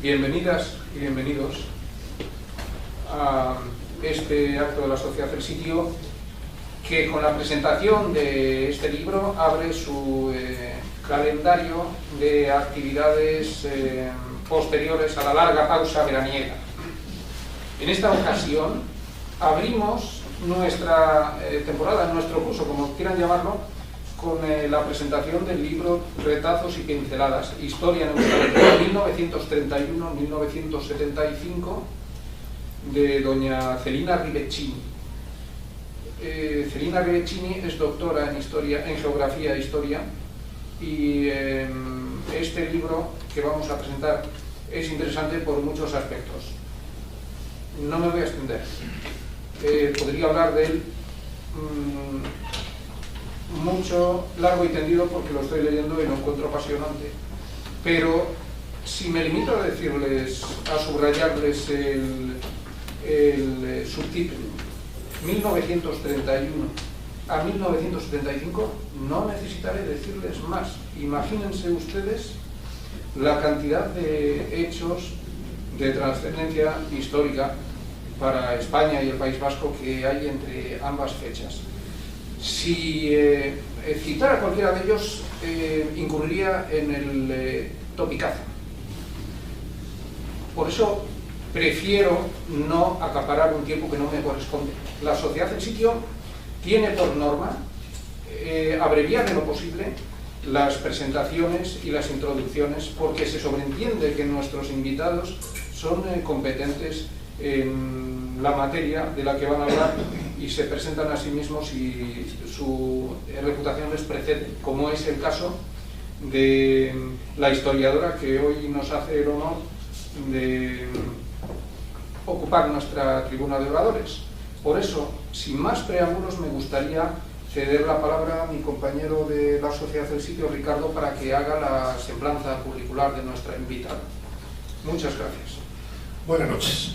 Bienvenidas y bienvenidos a este acto de la Sociedad del Sitio, que con la presentación de este libro abre su calendario de actividades posteriores a la larga pausa veraniega. En esta ocasión abrimos nuestra temporada, nuestro curso, como quieran llamarlo, con la presentación del libro Retazos y pinceladas, Historia en Euskadi 1931-1975, de doña Celina Ribeccini. Celina Ribeccini es doctora en Geografía e Historia, y este libro que vamos a presentar es interesante por muchos aspectos. No me voy a extender. Podría hablar de él mucho, largo y tendido, porque lo estoy leyendo y lo encuentro apasionante, pero si me limito a decirles, a subrayarles el subtítulo 1931 a 1975, no necesitaré decirles más. Imagínense ustedes la cantidad de hechos de trascendencia histórica para España y el País Vasco que hay entre ambas fechas. Si citara cualquiera de ellos, incurriría en el topicazo. Por eso prefiero no acaparar un tiempo que no me corresponde. La Sociedad del Sitio tiene por norma abreviar en lo posible las presentaciones y las introducciones, porque se sobreentiende que nuestros invitados son competentes en la materia de la que van a hablar y se presentan a sí mismos y su reputación les precede, como es el caso de la historiadora que hoy nos hace el honor de ocupar nuestra tribuna de oradores. Por eso, sin más preámbulos, me gustaría ceder la palabra a mi compañero de la Sociedad del Sitio, Ricardo, para que haga la semblanza curricular de nuestra invitada. Muchas gracias. Buenas noches.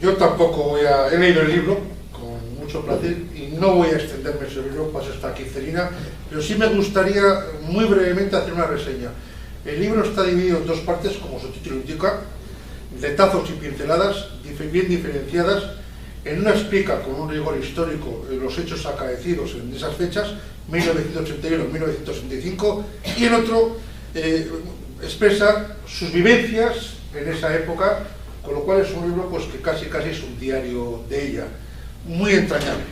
Yo tampoco he leído el libro con mucho placer y no voy a extenderme sobre el libro, paso hasta aquí Celina, pero sí me gustaría muy brevemente hacer una reseña. El libro está dividido en dos partes, como su título indica, retazos y pinceladas bien diferenciadas. En una explica con un rigor histórico los hechos acaecidos en esas fechas, 1981-1975, y en otro expresa sus vivencias en esa época, con lo cual es un libro pues, que casi es un diario de ella, muy entrañable.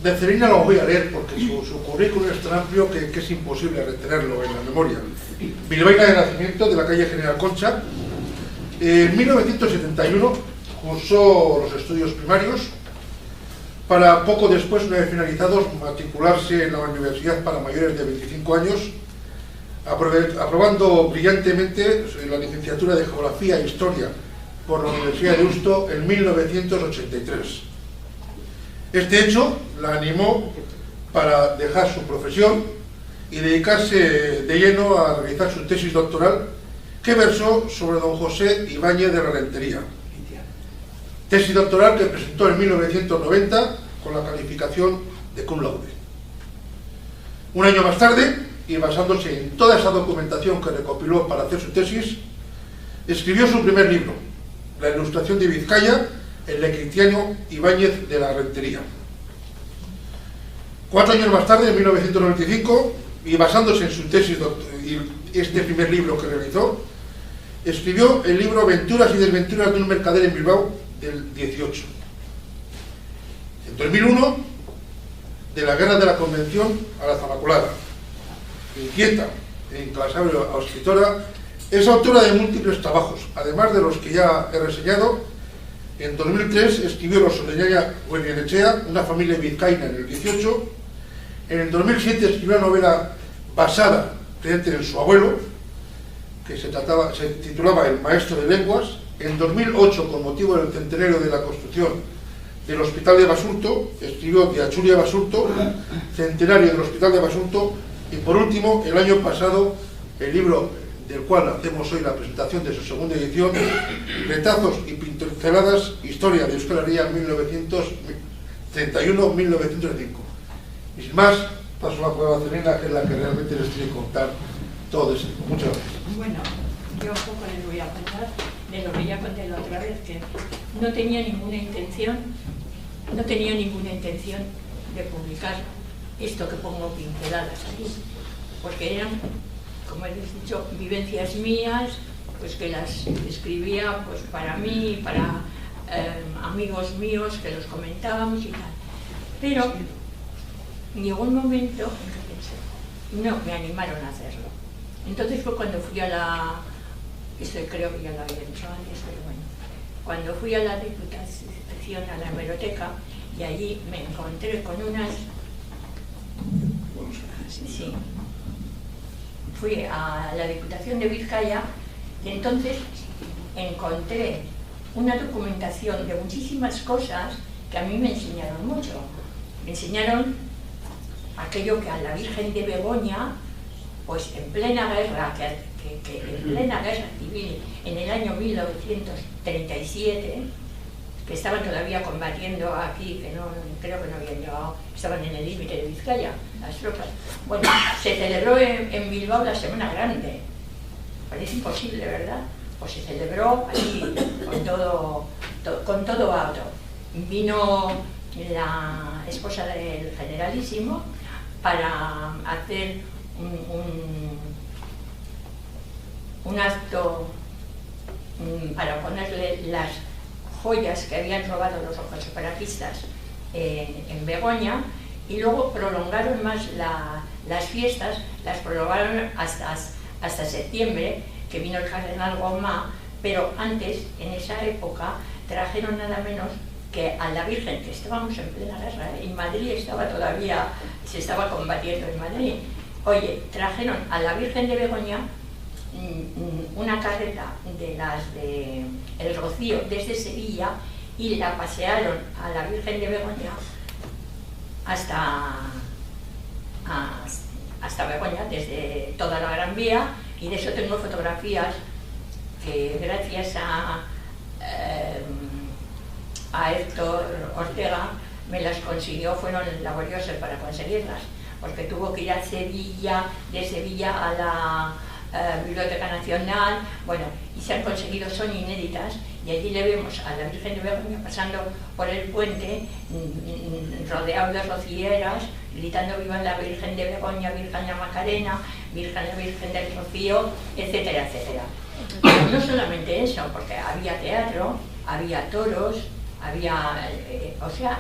De Celina lo voy a leer porque su currículum es tan amplio que es imposible retenerlo en la memoria. Bilbaína de nacimiento, de la calle General Concha. En 1971 cursó los estudios primarios, para poco después, una vez finalizados, matricularse en la Universidad para mayores de 25 años, aprobando brillantemente la licenciatura de Geografía e Historia por la Universidad de Deusto en 1983. Este hecho la animó para dejar su profesión y dedicarse de lleno a realizar su tesis doctoral, que versó sobre don José Ibáñez de la Rentería. Tesis doctoral que presentó en 1990 con la calificación de cum laude. Un año más tarde, y basándose en toda esa documentación que recopiló para hacer su tesis, escribió su primer libro, La Ilustración de Vizcaya, el lecristiano Ibáñez de la Rentería. 4 años más tarde, en 1995, y basándose en su tesis y este primer libro que realizó, escribió el libro Aventuras y desventuras de un mercader en Bilbao, del 18. En 2001, de la Guerra de la Convención a la Zamaculada. Inquieta e inclasable escritora, es autora de múltiples trabajos, además de los que ya he reseñado. En 2003 escribió Los Ordeñaya Goyenechea, una familia vizcaína, en el 18. En el 2007 escribió una novela basada en su abuelo, que se titulaba El Maestro de Lenguas. En 2008, con motivo del centenario de la construcción del Hospital de Basurto, escribió De Achuria Basurto, centenario del Hospital de Basurto. Y por último, el año pasado, el libro del cual hacemos hoy la presentación de su segunda edición, Retazos y pinceladas, Historia de Euskal Herria 1931-1905. Y sin más, paso la palabra a Celina, que es la que realmente les tiene que contar todo esto. Muchas gracias. Bueno, Yo un poco les voy a contar de lo que ya conté la otra vez, que no tenía ninguna intención de publicar esto que pongo pinceladas aquí, porque eran, como he dicho, vivencias mías, pues que las escribía pues para mí, para amigos míos que los comentábamos y tal. Pero llegó un momento en que pensé, no, me animaron a hacerlo. Entonces fue cuando fui a la, esto creo que ya lo había dicho antes, pero bueno, cuando fui a la Diputación, a la hemeroteca, y allí me encontré con unas... Sí, fui a la Diputación de Vizcaya y entonces encontré una documentación de muchísimas cosas que a mí me enseñaron mucho. Me enseñaron aquello que a la Virgen de Begoña, pues en plena guerra, que en plena guerra civil, en el año 1937, que estaban todavía combatiendo aquí, que no, creo que no habían llegado, estaban en el límite de Vizcaya, las tropas. Bueno, se celebró en Bilbao la Semana Grande. Parece imposible, ¿verdad? Pues se celebró allí con todo auto. Vino la esposa del generalísimo para hacer un acto para ponerle las joyas que habían robado los separatistas en Begoña, y luego prolongaron más las fiestas, las prolongaron hasta septiembre, que vino el cardenal Gomá, pero antes, en esa época, trajeron nada menos que a la Virgen, que estábamos en plena guerra, en Madrid se estaba combatiendo en Madrid. Oye, trajeron a la Virgen de Begoña una carreta de las de El Rocío desde Sevilla, y la pasearon a la Virgen de Begoña hasta Begoña, desde toda la Gran Vía, y de eso tengo fotografías que gracias a Héctor Ortega me las consiguió, fueron laboriosas para conseguirlas, porque tuvo que ir a Sevilla, de Sevilla a la Biblioteca Nacional, bueno, y se han conseguido, son inéditas, y allí le vemos a la Virgen de Begoña pasando por el puente, rodeado de rocieras, gritando viva la Virgen de Begoña, Virgen la Macarena, Virgen del Rocío, etcétera, etcétera. Pero no solamente eso, porque había teatro, había toros, había, o sea,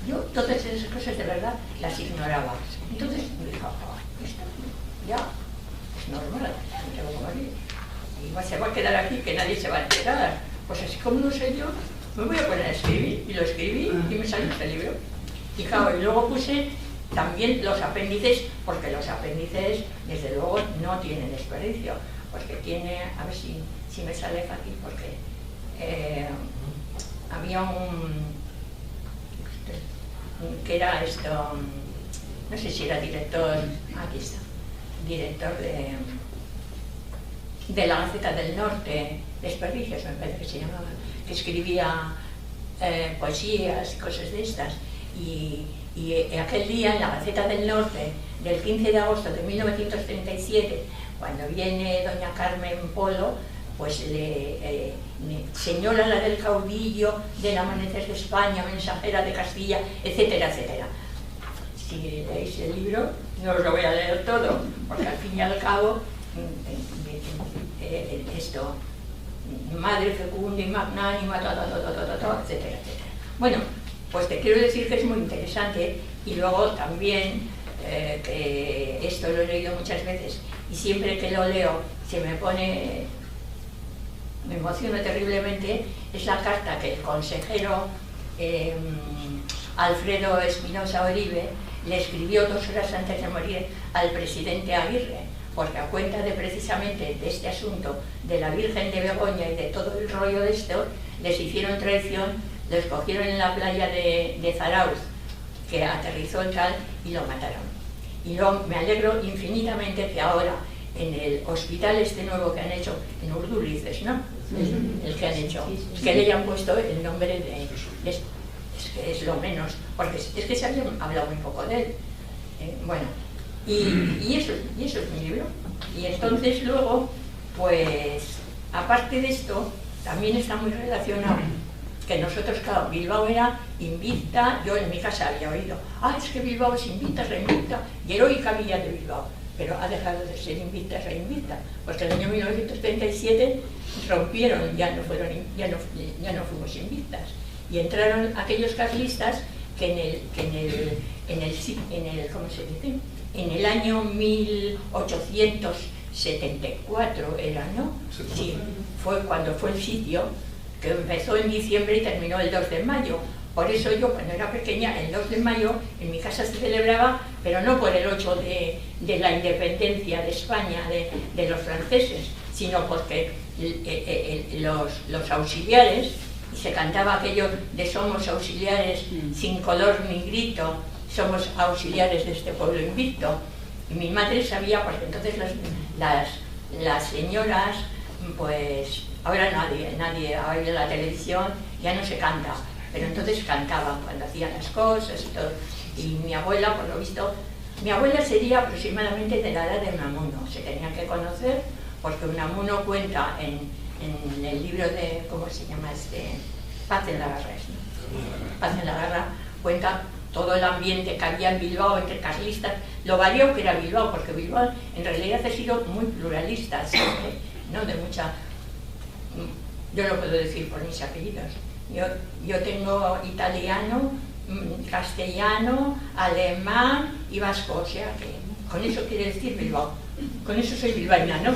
yo todas esas cosas de verdad las ignoraba. Entonces me dijo, esto ya es normal, no tengo que morir. Y se va a quedar aquí, que nadie se va a enterar. Pues así como no sé yo, me voy a poner a escribir. Y lo escribí y me salió este libro. Y claro, y luego puse también los apéndices, porque los apéndices, desde luego, no tienen desperdicio. Porque tiene, a ver si me sale fácil, porque había que era esto, no sé si era director, aquí está, director de la Gaceta del Norte, Desperdicios me parece que se llamaba, que escribía poesías y cosas de estas, y aquel día en la Gaceta del Norte, del 15 de agosto de 1937, cuando viene doña Carmen Polo, pues señora la del caudillo, del amanecer de España, mensajera de Castilla, etcétera, etcétera. Si leéis el libro, no os lo voy a leer todo, porque al fin y al cabo, esto, madre fecunda y magnánima, etcétera, etcétera. Bueno, pues te quiero decir que es muy interesante, y luego también, que esto lo he leído muchas veces, y siempre que lo leo se me pone, me emociona terriblemente, es la carta que el consejero Alfredo Espinosa Oribe le escribió 2 horas antes de morir al presidente Aguirre, porque a cuenta de precisamente de este asunto de la Virgen de Begoña y de todo el rollo de esto, les hicieron traición, los cogieron en la playa de Zarauz, que aterrizó el tal, y lo mataron. Y luego me alegro infinitamente que ahora en el hospital este nuevo que han hecho, en Urdulices, ¿no? El que han hecho, que le hayan puesto el nombre de es que es lo menos, porque es que se había hablado muy poco de él. Bueno, y eso es mi libro. Y entonces luego, pues aparte de esto, también está muy relacionado que nosotros, claro, Bilbao era invicta. Yo en mi casa había oído, es que Bilbao es invicta, reinvicta, y heroica villa de Bilbao, pero ha dejado de ser invicta, reinvicta, porque en el año 1937 rompieron, ya no fuimos invictas, y entraron aquellos carlistas que en el ¿cómo se dice? En el año 1874 era, ¿no? Sí, fue cuando fue el sitio, que empezó en diciembre y terminó el 2 de mayo. Por eso yo, cuando era pequeña, el 2 de mayo en mi casa se celebraba, pero no por el 8 de la independencia de España, de los franceses, sino porque los auxiliares, y se cantaba aquello de somos auxiliares sin color ni grito, somos auxiliares de este pueblo invicto. Y mi madre sabía, porque entonces las señoras, pues ahora nadie oye la televisión, ya no se canta, pero entonces cantaban cuando hacían las cosas y todo. Y mi abuela, por lo visto, mi abuela sería aproximadamente de la edad de Unamuno, se tenían que conocer, porque Unamuno cuenta en el libro de, ¿cómo se llama este? Paz en la Guerra, ¿no? Paz en la Guerra, cuenta todo el ambiente que había en Bilbao entre carlistas, lo variado que era Bilbao, porque Bilbao en realidad ha sido muy pluralista siempre, ¿no? De mucha... Yo lo puedo decir por mis apellidos. Yo tengo italiano, castellano, alemán y vasco, o sea que con eso quiere decir Bilbao. Con eso soy bilbaína, ¿no?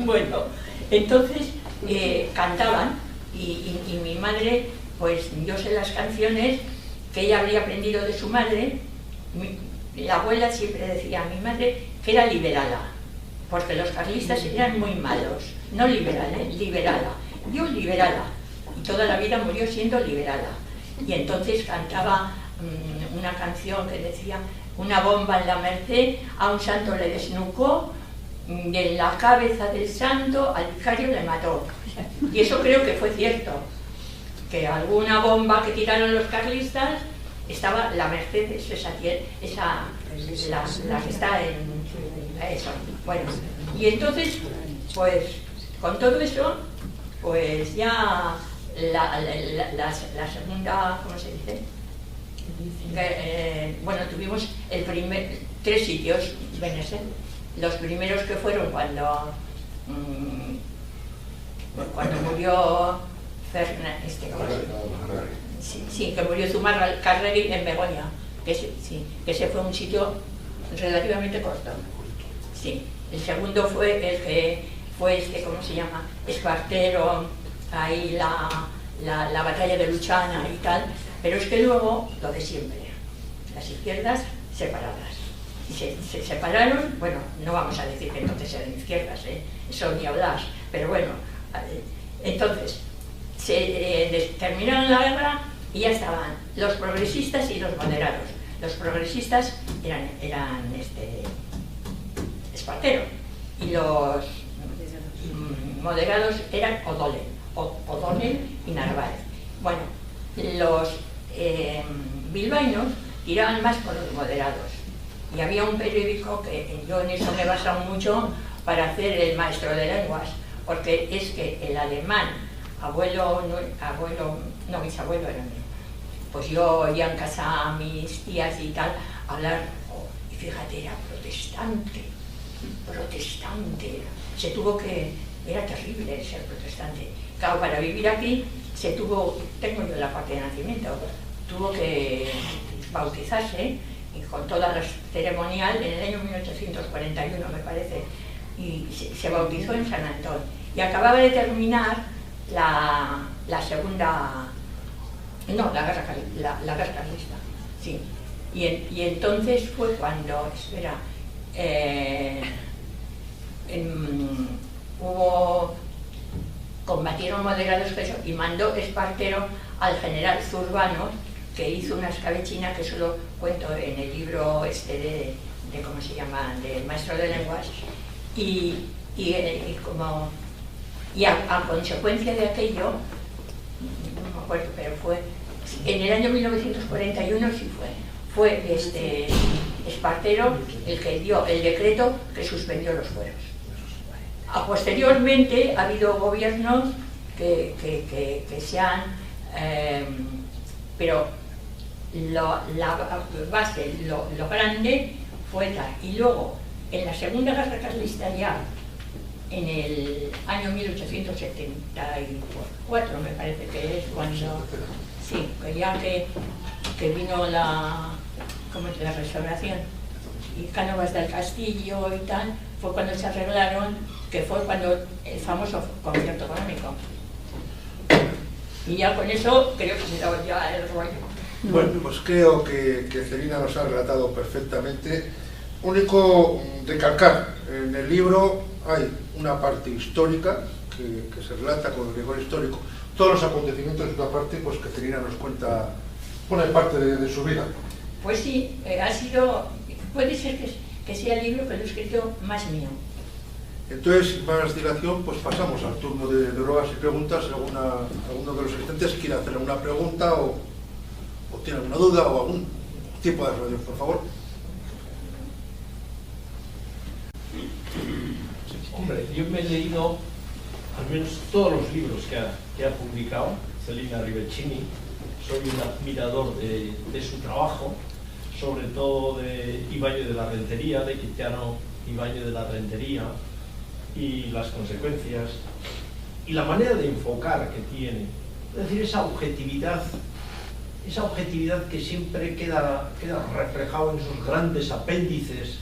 Bueno, entonces cantaban y mi madre, pues yo sé las canciones que ella habría aprendido de su madre. La abuela siempre decía a mi madre que era liberala, porque los carlistas eran muy malos, no liberal, liberala. Yo liberala, y toda la vida murió siendo liberala. Y entonces cantaba una canción que decía: una bomba en la Merced, a un santo le desnucó, de la cabeza del santo al vicario le mató. Y eso creo que fue cierto, que alguna bomba que tiraron los carlistas, estaba la Merced, la que está en eso. Bueno, y entonces, pues, con todo eso, pues ya la segunda, ¿cómo se dice? Bueno, tuvimos 3 sitios, los primeros que fueron cuando murió que murió Zumarracarregui en Begoña, que ese fue un sitio relativamente corto. Sí, el segundo fue el que fue ¿cómo se llama? Espartero, ahí la batalla de Luchana y tal, pero es que luego lo de siempre, las izquierdas separadas. Y se separaron, bueno, no vamos a decir que entonces eran izquierdas, eso ni hablar, pero bueno, entonces terminaron la guerra y ya estaban los progresistas y los moderados. Los progresistas eran Espartero y los moderados eran O'Donnell y Narváez. Bueno, los bilbaínos tiraban más por los moderados. Y había un periódico que yo en eso me he basado mucho para hacer el maestro de lenguas, porque es que el alemán, bisabuelo era mío, pues yo oía en casa a mis tías y tal hablar, y fíjate, era protestante, era terrible ser protestante. Claro, para vivir aquí tengo yo la parte de nacimiento, tuvo que bautizarse, y con todas las ceremonial en el año 1841 me parece, y se bautizó en San Antón, y acababa de terminar la guerra carlista, sí, y entonces fue cuando, combatieron moderados y mandó Espartero al general Zurbano, que hizo una escabechina, que eso lo cuento en el libro de ¿cómo se llama?, del maestro de lenguas, y a consecuencia de aquello, no me acuerdo, pero fue en el año 1941, sí fue Espartero el que dio el decreto que suspendió los fueros. Posteriormente ha habido gobiernos que se han... pero la base, lo grande fue tal. Y luego, en la Segunda Guerra Carlista ya, en el año 1874, me parece que es cuando... Sí, ya que vino la restauración y Cánovas del Castillo y tal, fue cuando se arreglaron, que fue cuando el famoso concierto económico. Y ya con eso creo que se da ya el rollo. Bueno, pues creo que Celina nos ha relatado perfectamente. Único recalcar, en el libro hay una parte histórica que se relata con el rigor histórico. Todos los acontecimientos de esta parte, pues que Celina nos cuenta una parte de su vida. Pues sí, ha sido, puede ser que sea el libro que lo he escrito más mío. Entonces, sin más dilación, pues pasamos al turno de ruegas y preguntas. Alguno de los asistentes quiere hacer alguna pregunta o tiene alguna duda o algún tipo de relación, por favor. Hombre, yo me he leído al menos todos los libros que ha publicado Celina Ribeccini. Soy un admirador de su trabajo, sobre todo de Ibáñez de la Rentería, de Quitiano Ibáñez de la Rentería, y las consecuencias, y la manera de enfocar que tiene. Es decir, esa objetividad que siempre queda reflejado en esos grandes apéndices,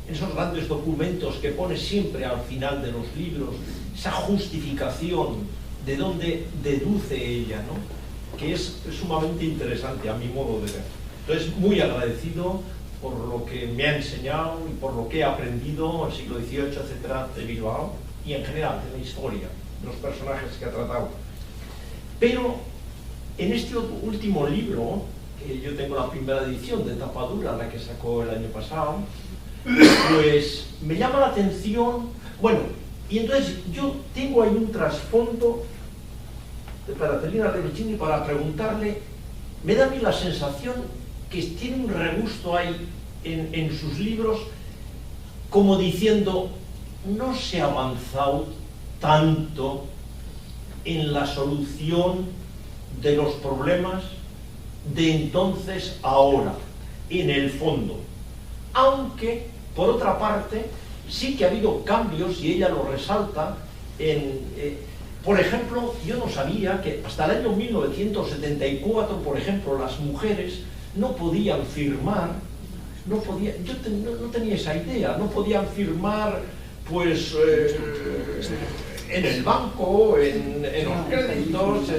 en esos grandes documentos que pone siempre al final de los libros, esa justificación de dónde deduce ella, ¿no? Que es sumamente interesante a mi modo de ver. Entonces, muy agradecido por lo que me ha enseñado y por lo que he aprendido al siglo XVIII, etcétera, de Bilbao, y en general de la historia, de los personajes que ha tratado. Pero en este último libro, que yo tengo la primera edición de tapa dura, la que sacó el año pasado, pues me llama la atención, bueno, y entonces yo tengo ahí un trasfondo para Celina Ribeccini para preguntarle, me da a mí la sensación que tiene un regusto ahí en sus libros, como diciendo, no se ha avanzado tanto en la solución de los problemas de entonces a ahora, en el fondo. Aunque, por otra parte, sí que ha habido cambios, y ella lo resalta, por ejemplo, yo no sabía que hasta el año 1974, por ejemplo, las mujeres no podían firmar, no tenía esa idea, no podían firmar, pues, en el banco, en los créditos,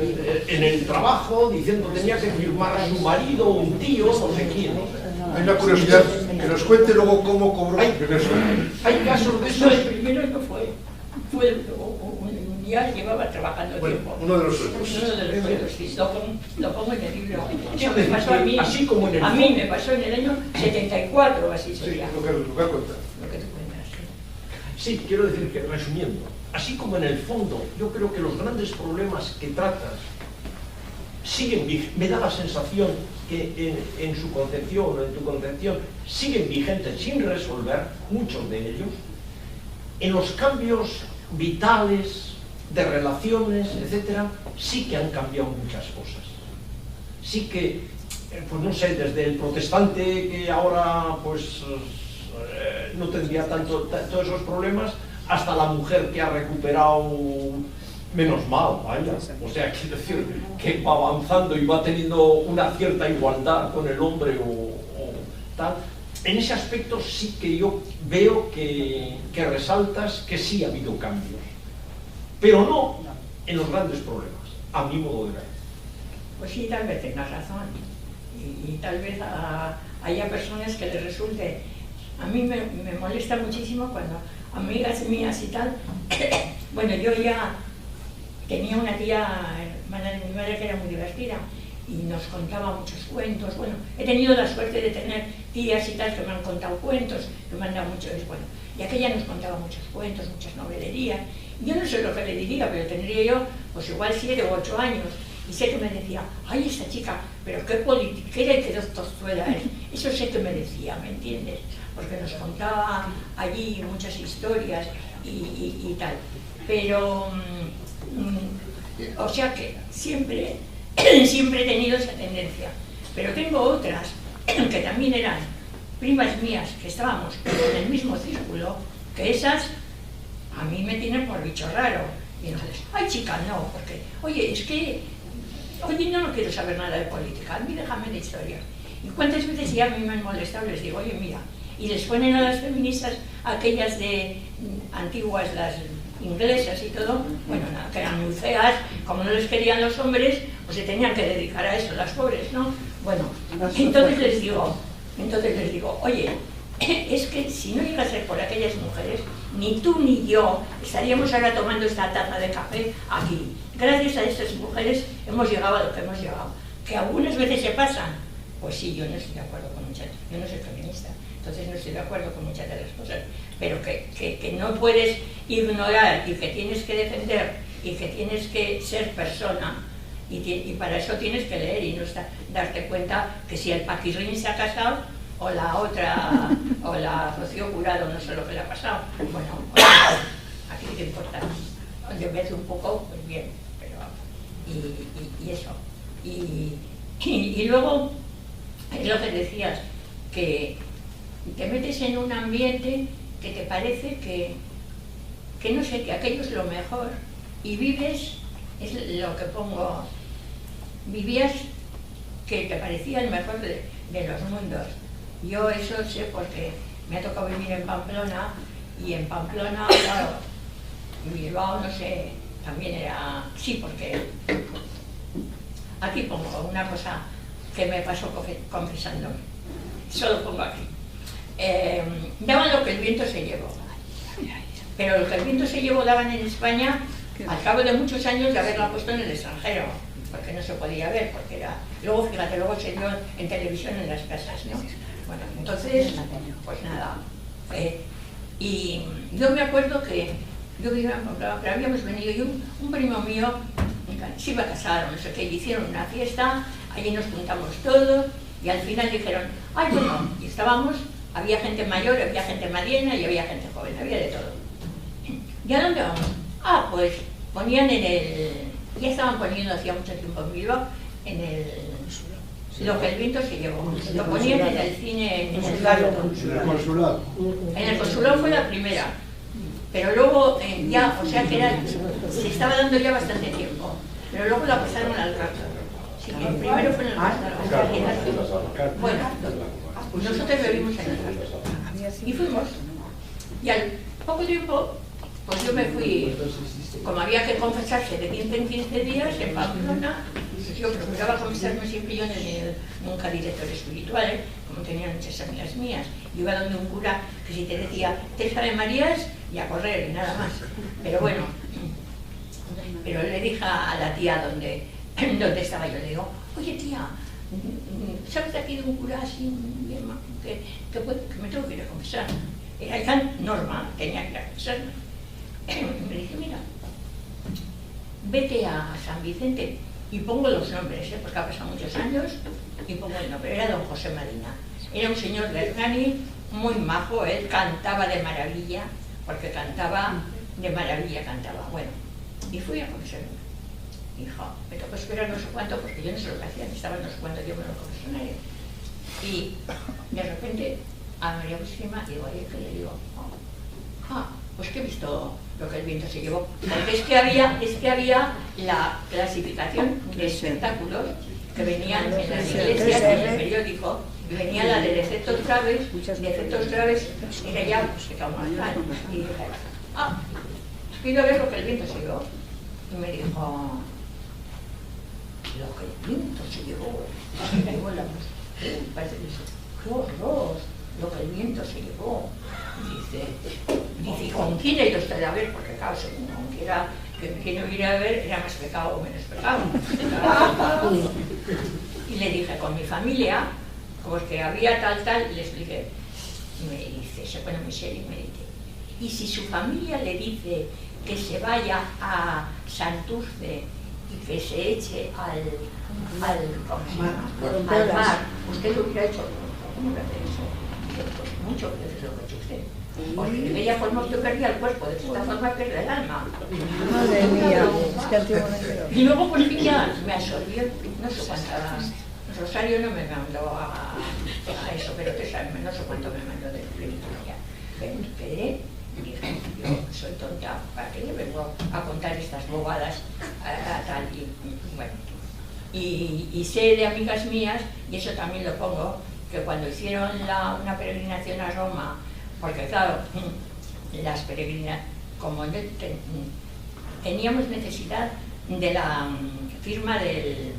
en el trabajo, diciendo tenía que firmar su marido, un tío, no sé quién. Hay una curiosidad, que nos cuente luego cómo cobró el primer sueldo. Hay casos de eso. El primero no fue un día llevaba trabajando tiempo. Uno de los sueldos. Uno de los sueldos, sí, lo pongo en el libro. Eso me pasó a mí, así como en el a mí me pasó en el año 74, así sería. Sí, lo que cuenta. Lo que tú cuentas, sí, quiero decir que, resumiendo, así como en el fondo, yo creo que los grandes problemas que tratas siguen vigentes, me da la sensación que en su concepción o en tu concepción siguen vigentes sin resolver, muchos de ellos. En los cambios vitales, de relaciones, etcétera, sí que han cambiado muchas cosas. Sí que, pues no sé, desde el protestante que ahora pues no tendría todos esos problemas, hasta la mujer que ha recuperado, menos mal, vaya. O sea, quiero decir que va avanzando y va teniendo una cierta igualdad con el hombre o tal. En ese aspecto sí que yo veo que resaltas que sí ha habido cambios, pero no en los grandes problemas, a mi modo de ver. Pues sí, tal vez tengas razón. Y tal vez haya personas que les resulte... A mí me molesta muchísimo cuando amigas mías y tal... Bueno, yo ya tenía una tía, hermana de mi madre, que era muy divertida y nos contaba muchos cuentos. Bueno, he tenido la suerte de tener tías y tal que me han contado cuentos, que me han dado muchos... Bueno, y aquella nos contaba muchos cuentos, muchas novelerías. Yo no sé lo que le diría, pero tendría yo pues igual 7 u 8 años. Y sé que me decía, ay, esta chica, pero qué politiquera y qué tozuela es. Eso sé que me decía, ¿me entiendes? Porque nos contaba allí muchas historias y tal. Pero, o sea que siempre he tenido esa tendencia. Pero tengo otras que también eran primas mías, que estábamos en el mismo círculo, que esas a mí me tienen por bicho raro. Y entonces, ay chica, no, porque, oye, es que, oye, no quiero saber nada de política, a mí déjame de historia. Y cuántas veces ya a mí me han molestado, les digo, oye, mira, y les ponen a las feministas, aquellas de antiguas, las inglesas y todo, bueno, nada, que eran muy feas, como no les querían los hombres, pues se tenían que dedicar a eso, las pobres, ¿no? Bueno, entonces les digo, oye, es que si no llega a ser por aquellas mujeres, ni tú ni yo estaríamos ahora tomando esta taza de café aquí. Gracias a estas mujeres hemos llegado a lo que hemos llegado. Que algunas veces se pasan, pues sí, yo no estoy de acuerdo con muchas, yo no soy feminista, entonces no estoy de acuerdo con muchas de las cosas, pero que no puedes ignorar y que tienes que defender y que tienes que ser persona y para eso tienes que leer y no darte cuenta que si el Paquirrín se ha casado o la otra, o la Rocío Jurado, no sé lo que le ha pasado, bueno, aquí te importa, yo ves un poco, pues bien, pero y eso, y luego es lo que decías, que te metes en un ambiente que te parece que no sé, que aquello es lo mejor y vives, es lo que pongo, vivías que te parecía el mejor de los mundos. Yo eso sé porque me ha tocado vivir en Pamplona y en Pamplona, claro, Bilbao, no sé, también era, sí, porque aquí pongo una cosa que me pasó confesándome, solo pongo aquí. Daban lo que el viento se llevó, pero lo que el viento se llevó daban en España al cabo de muchos años de haberla puesto en el extranjero, porque no se podía ver, porque era, luego fíjate, luego se dio en televisión en las casas, ¿no? Bueno, entonces, pues nada, y yo me acuerdo que yo vivía en Pamplona, pero habíamos venido y un primo mío se iba a casar, no sé qué, y hicieron una fiesta, allí nos juntamos todos y al final dijeron, ay bueno, y estábamos, había gente mayor, había gente mediana y había gente joven, había de todo. ¿Y a dónde vamos? Ah, pues ponían en el, ya estaban poniendo hacía mucho tiempo en Bilbao, en el, lo que el viento se llevó, lo ponían en el cine, en el Carlo. En el consulado. En el consulado fue la primera, pero luego ya, o sea que era, se estaba dando ya bastante tiempo, pero luego la pasaron al Carlo. Sí, que primero fue en el consulado. Bueno, pues nosotros bebimos en el Carlo. Y fuimos. Y al poco tiempo, pues yo me fui, como había que confesarse de 15 en 15 días en Pamplona, pues yo procuraba confesarme siempre, yo nunca director espiritual, como tenían muchas amigas mías. Yo iba donde un cura que si te decía, 3 Ave Marías y a correr y nada más. Pero bueno, pero le dije a la tía donde estaba yo, le digo, oye tía, ¿sabes de aquí de un cura así, que me tengo que ir a confesar? Era tan normal, tenía que ir a confesarme. Me dice, mira, vete a San Vicente y pongo los nombres, porque ha pasado muchos años, y pongo el nombre, era don José Marina. Era un señor de Hernani, muy majo, él cantaba de maravilla, porque cantaba de maravilla, cantaba. Bueno, y fui a confesarme. Hijo, me tocó esperar no sé cuánto, porque yo no sé lo que hacía, estaba no sé cuánto tiempo en el confesionario. Y de repente a María Purísima digo, ¿qué le digo? Pues que he visto lo que el viento se llevó. Porque es que había la clasificación de espectáculos que venían en las iglesias, en el periódico, y venía la de defectos graves, era ya pecado mortal. Y dije, pido a ver lo que el viento se llevó. Y me dijo, lo que el viento se llevó, parece que dice, qué horror, lo que el viento se llevó. Dice, ¿con quién he ido usted a ver? Porque claro, según quiera que quien hubiera a ver, era más pecado o menos pecado. Y le dije, con mi familia, porque había tal, y le expliqué. Y me dice, se pone muy serio y me dice, ¿y si su familia le dice que se vaya a Santurce y que se eche al mar, usted lo hubiera hecho? ¿Cómo le hace eso? Pues mucho, que es lo que ha hecho usted. Porque de aquella forma usted perdía el cuerpo, de esta forma pierde el alma. Madre mía, es que antiguamente... Y luego pues ya me absorbió, no sé cuántas... Rosario no me mandó a eso, pero usted sabe, no sé cuánto me mandó de ya. Pero me quedé y dije, yo soy tonta, ¿para qué le vengo a contar estas bobadas a tal? Y bueno, y sé de amigas mías, y eso también lo pongo, que cuando hicieron una peregrinación a Roma, porque claro, las peregrinaciones, como teníamos necesidad de la firma del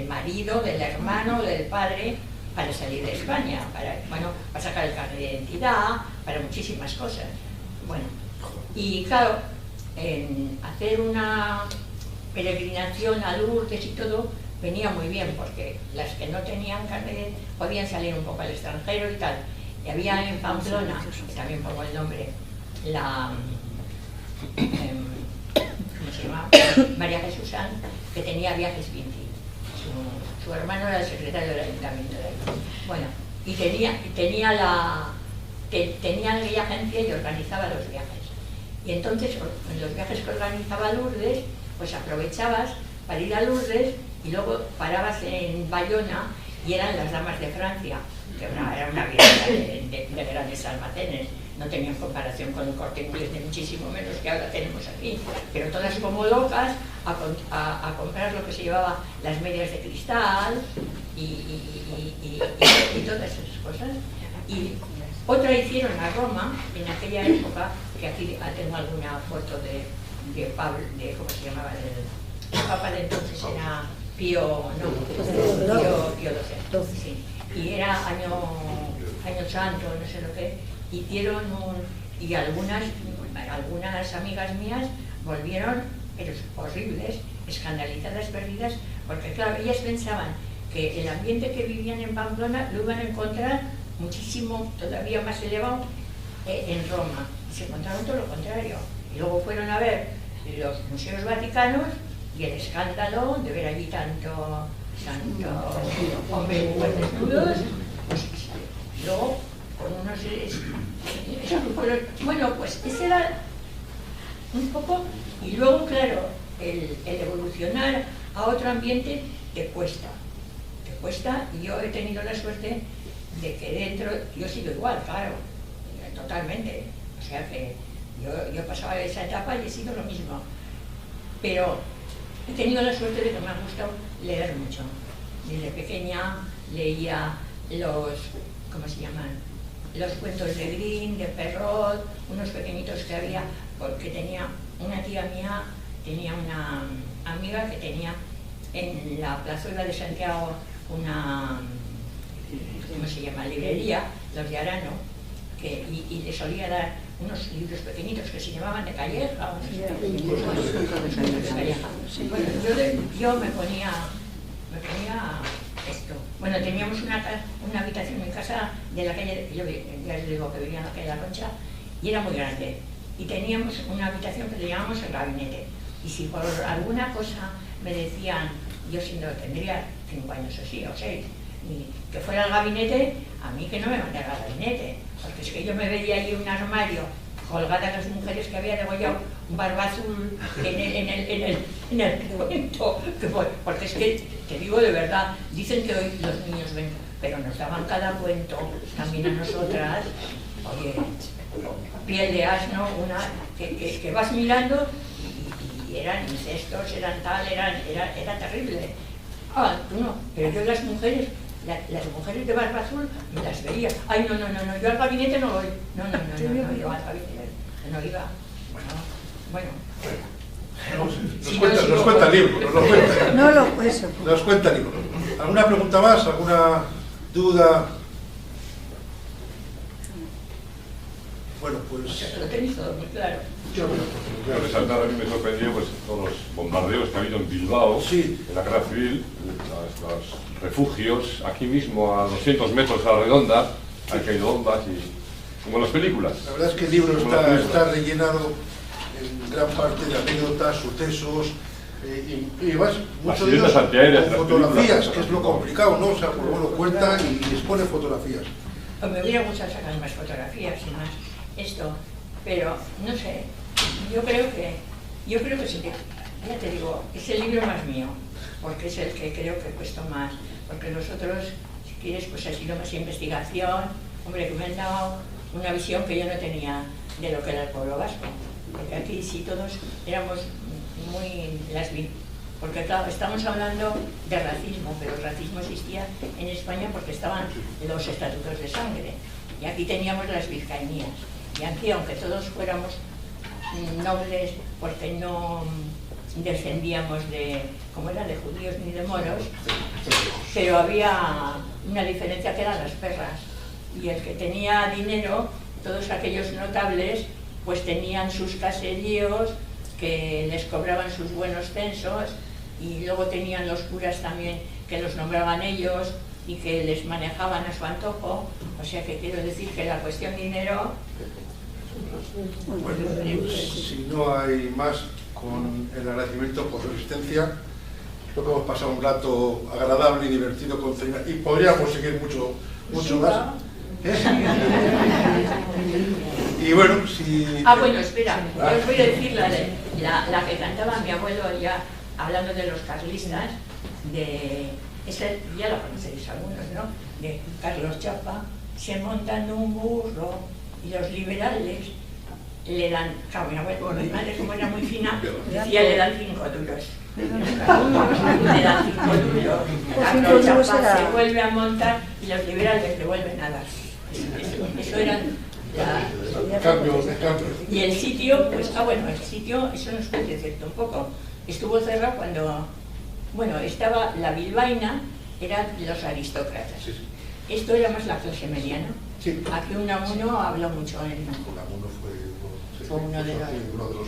marido, del hermano, del padre, para salir de España, para sacar el carnet de identidad, para muchísimas cosas. Bueno, y claro, hacer una peregrinación a Lourdes y todo venía muy bien, porque las que no tenían carnet podían salir un poco al extranjero y tal. Y había en Pamplona, que también pongo el nombre, ¿cómo se llama? María Jesús Sanz, que tenía Viajes Vinci. Su hermano era el secretario del ayuntamiento de ahí. Bueno, y tenía aquella agencia y organizaba los viajes. Y entonces, en los viajes que organizaba Lourdes, pues aprovechabas para ir a Lourdes y luego parabas en Bayona y eran las damas de Francia, que era una viaja de grandes almacenes. No tenían comparación con el Corte Inglés, ni muchísimo menos que ahora tenemos aquí, pero todas como locas a comprar lo que se llevaba, las medias de cristal y todas esas cosas. Y otra hicieron a Roma, en aquella época, que aquí tengo alguna foto de Pablo, ¿cómo se llamaba? El Papa de entonces era Pío XII, sí. Y era año santo, no sé lo que. Hicieron y algunas amigas mías volvieron, pero horribles, escandalizadas, perdidas, porque claro, ellas pensaban que el ambiente que vivían en Pamplona lo iban a encontrar muchísimo, todavía más elevado en Roma. Y se encontraron todo lo contrario. Y luego fueron a ver los museos vaticanos y el escándalo de ver allí tanto hombres desnudos, pues luego con unos... Bueno, pues ese era un poco... Y luego, claro, el evolucionar a otro ambiente te cuesta, y yo he tenido la suerte de que dentro... Yo he sido igual, claro, totalmente. O sea que yo pasaba esa etapa y he sido lo mismo. Pero he tenido la suerte de que me ha gustado leer mucho. Desde pequeña leía ¿cómo se llaman? Los cuentos de Grimm, de Perrault, unos pequeñitos que había, porque tenía una tía mía, tenía una amiga que tenía en la plazuela de Santiago una, ¿cómo se llama?, librería, los de Arano, y le solía dar unos libros pequeñitos que se llamaban de Calleja. Bueno, yo me ponía esto. Bueno, teníamos una habitación en casa de la calle, yo ya les digo que vivía en la calle de la Concha, y era muy grande. Y teníamos una habitación que le llamamos el gabinete. Y si por alguna cosa me decían, yo tendría 5 años o 6, y que fuera al gabinete, a mí que no me mandara al gabinete, porque es que yo me veía allí un armario colgadas las mujeres que había degollado un barba azul en el cuento, porque es que, te digo de verdad, dicen que hoy los niños ven, pero nos daban cada cuento, también a nosotras, oye, piel de asno, que vas mirando y eran incestos, eran tal, era terrible. Ah, tú no, pero yo las mujeres de barba azul me las veía. Ay, no, yo al gabinete no voy. No, yo al gabinete no iba. Bueno. Nos cuenta el libro, nos lo cuenta. No, eso. Nos cuenta el libro. ¿Alguna pregunta más? ¿Alguna duda? Bueno, pues... Lo tenéis todo muy claro. Quiero resaltar, a mí me sorprendió pues, todos los bombardeos que ha habido en Bilbao, sí, en la guerra civil, los refugios, aquí mismo a 200 metros a la redonda, han caído bombas, y como en las películas. La verdad es que el libro está rellenado en gran parte de anécdotas, sucesos, Y además, muchos de Accidentes ellos antiaéreos, con las fotografías, películas. que es lo complicado, ¿no? O sea, pues bueno, cuenta y expone fotografías. Pues me hubiera gustado sacar más fotografías y más esto, pero no sé, yo creo que sí, ya te digo, es el libro más mío, porque es el que creo que he puesto más, porque los otros, si quieres, pues ha sido más investigación, hombre, que me han dado una visión que yo no tenía de lo que era el pueblo vasco, porque aquí sí todos éramos muy porque claro, estamos hablando de racismo, pero el racismo existía en España porque estaban los estatutos de sangre, y aquí teníamos las vizcaínías, y aquí, aunque todos fuéramos nobles, porque no descendíamos de, como era, de judíos ni de moros, pero había una diferencia que eran las perras, y el que tenía dinero, todos aquellos notables, pues tenían sus caseríos que les cobraban sus buenos censos, y luego tenían los curas también que los nombraban ellos y que les manejaban a su antojo, o sea que quiero decir que la cuestión dinero... Bueno, pues, si no hay más, con el agradecimiento por su existencia, creo que hemos pasado un rato agradable y divertido con Celina, y podríamos seguir mucho más. Y bueno, si... bueno, espera, yo os voy a decir la que cantaba mi abuelo ya, hablando de los carlistas, ya la conoceréis algunos, ¿no? De Carlos Chapa, se montan en un burro y los liberales le dan, claro, mi abuelo, mi madre como era muy fina, decía le dan 5 duros. Le dan 5 duros, Carlos Chapa se vuelve a montar y los liberales le vuelven a dar. Eso eran Cambio. Y el sitio, pues, el sitio, eso nos puede decir un poco. Estuvo cerrado cuando, estaba la bilbaína, eran los aristócratas. Sí. Esto era más la clase media, ¿no? Sí. Aquí Unamuno habló mucho en... Unamuno fue uno de los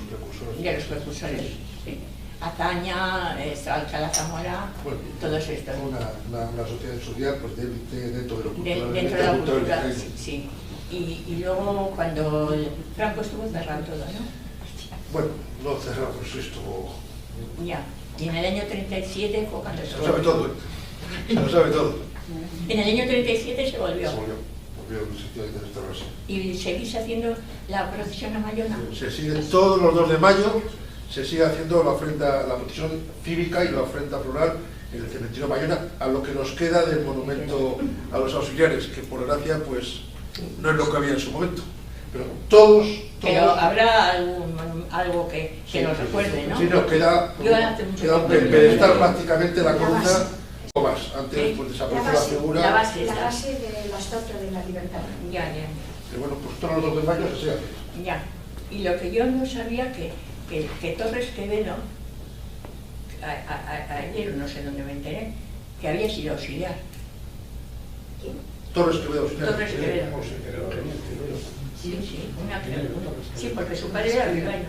precursores. De los precursores, sí. Azaña, Alcalá Zamora, todos estos. Una sociedad social, pues dentro de lo cultural. Dentro de la cultura, sí. Y luego cuando Franco estuvo cerrado todo, ¿no? Bueno, no cerramos esto. Ya. Y en el año 37 fue cuando se lo sabe todo, se lo sabe todo. En el año 37 se volvió. Volvió un sitio de restauración. ¿Y seguís haciendo la procesión a Mayona? Se sigue todos los 2 de mayo, se sigue haciendo la procesión cívica y la ofrenda floral en el cementerio de Mayona, a lo que nos queda del monumento a los auxiliares, que por gracia pues no es lo que había en su momento. Pero todos... Pero habrá algo que nos recuerde, ¿no? Sí, nos queda un pedestal prácticamente, la columna, o más. Antes pues desapareció la figura. La base de la Estatua de la Libertad. Ya. Pero bueno, pues todos los 2 de mayo se sigue. Ya. Y lo que yo no sabía que Torres Quevedo, ayer no sé dónde me enteré, que había sido auxiliar. ¿Quién? Torres Quevedo. Torres Quevedo. Sí, sí, porque su padre era bilbaíno,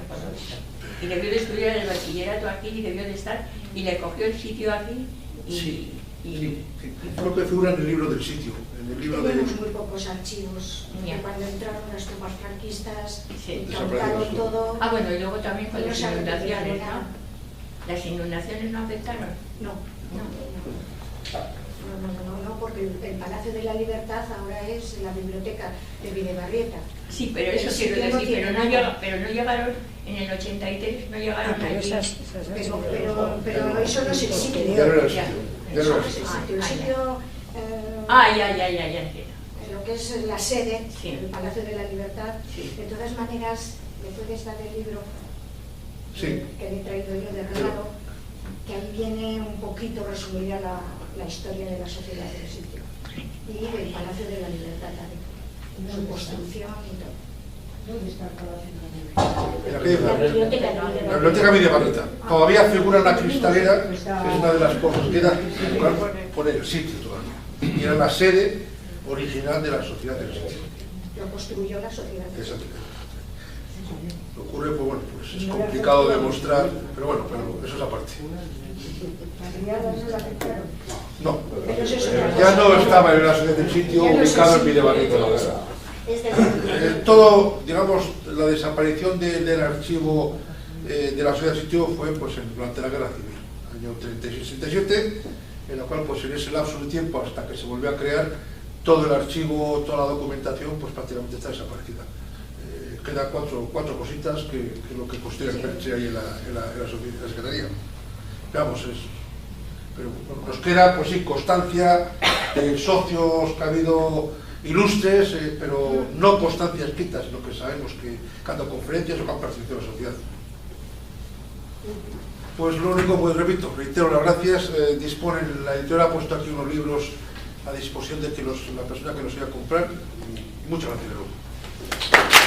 y debió de estudiar el bachillerato aquí y debió de estar, y le cogió el sitio aquí y... Sí. Creo que figura en el libro del sitio, en el libro de... Tenemos muy pocos archivos, cuando entraron las tropas franquistas, sí, incautaron todo... y luego también con las inundaciones, ¿no? ¿Las inundaciones no afectaron? No, porque el Palacio de la Libertad ahora es la biblioteca de Videbarrieta. Sí, pero eso quiero decir, pero no llegaron en el 83, no llegaron allí. Pero eso no es el sitio. Eso no es el sitio. El sitio... Ya. Lo que es la sede, sí. El Palacio de la Libertad. Sí. De todas maneras, le puedes dar el libro sí. que le he traído yo de regalo, que ahí viene un poquito resumida la historia de la sociedad del sitio y del Palacio de la Libertad también, su construcción y todo. ¿Dónde está el Palacio de la Libertad? La biblioteca Videbarrieta. Todavía figura la cristalera, que es una de las cosas que queda poner el sitio todavía. Y era la sede original de la sociedad del sitio. Lo construyó la sociedad del sitio. Lo ocurre, pues es complicado de demostrar, pero eso es aparte. No, ya no estaba en la sociedad del sitio ubicado en Videbarrieta, la verdad. Todo, digamos, la desaparición del archivo de la sociedad sitio fue pues, durante la Guerra Civil, año 36-37, en la cual pues, en ese lapso de tiempo, hasta que se volvió a crear, todo el archivo, toda la documentación, pues prácticamente está desaparecida. Quedan cuatro cositas que es lo que considera el Perche ahí en la Secretaría. Vamos, pero bueno, nos queda, pues sí, constancia de socios que ha habido ilustres, pero no constancia escrita, sino que sabemos que cada conferencias o que han participado en la sociedad. Pues lo único, pues repito, reitero las gracias. La editorial ha puesto aquí unos libros a disposición de que la persona que los vaya a comprar. Y muchas gracias de nuevo.